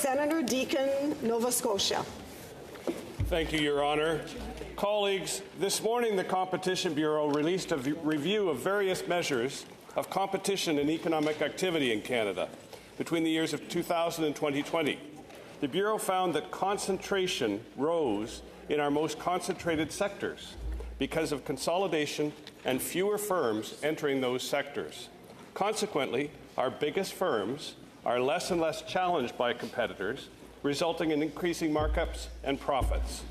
Senator Deacon, Nova Scotia. Thank you, Your Honour. Colleagues, this morning the Competition Bureau released a review of various measures of competition and economic activity in Canada between the years of 2000 and 2020. The Bureau found that concentration rose in our most concentrated sectors because of consolidation and fewer firms entering those sectors. Consequently, our biggest firms are less and less challenged by competitors, resulting in increasing markups and profits.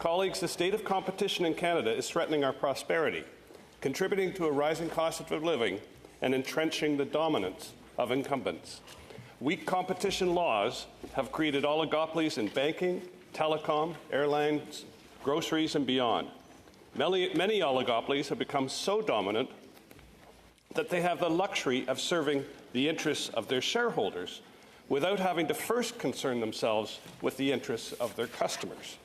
Colleagues, the state of competition in Canada is threatening our prosperity, contributing to a rising cost of living and entrenching the dominance of incumbents. Weak competition laws have created oligopolies in banking, telecom, airlines, groceries, and beyond. Many oligopolies have become so dominant that they have the luxury of serving the interests of their shareholders without having to first concern themselves with the interests of their customers.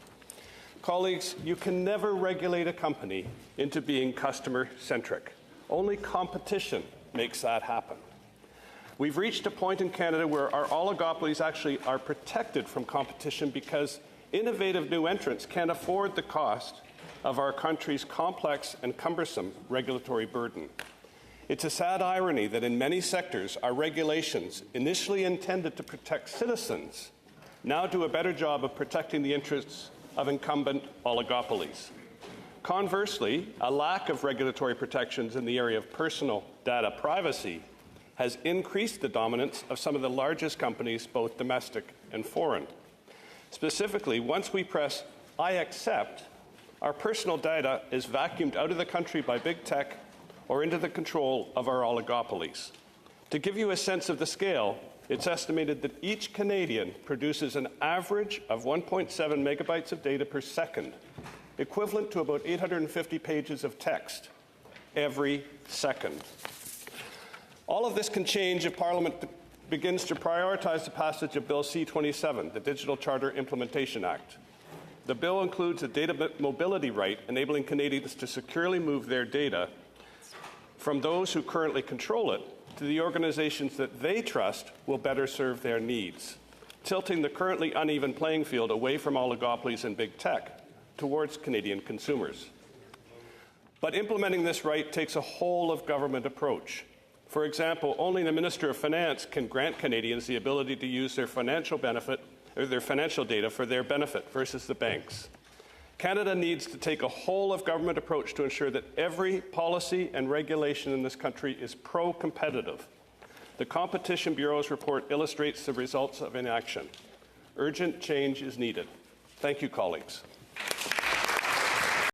Colleagues, you can never regulate a company into being customer-centric. Only competition makes that happen. We've reached a point in Canada where our oligopolies actually are protected from competition because innovative new entrants can't afford the cost of our country's complex and cumbersome regulatory burden. It's a sad irony that in many sectors, our regulations, initially intended to protect citizens, now do a better job of protecting the interests of incumbent oligopolies. Conversely, a lack of regulatory protections in the area of personal data privacy has increased the dominance of some of the largest companies, both domestic and foreign. Specifically, once we press "I accept," our personal data is vacuumed out of the country by big tech or into the control of our oligopolies. To give you a sense of the scale, it's estimated that each Canadian produces an average of 1.7 megabytes of data per second, equivalent to about 850 pages of text every second. All of this can change if Parliament begins to prioritise the passage of Bill C-27, the Digital Charter Implementation Act. The bill includes a data mobility right, enabling Canadians to securely move their data from those who currently control it to the organizations that they trust will better serve their needs, tilting the currently uneven playing field away from oligopolies and big tech towards Canadian consumers. But implementing this right takes a whole-of-government approach. For example, only the Minister of Finance can grant Canadians the ability to use their financial data for their benefit versus the banks. Canada needs to take a whole-of-government approach to ensure that every policy and regulation in this country is pro-competitive. The Competition Bureau's report illustrates the results of inaction. Urgent change is needed. Thank you, colleagues.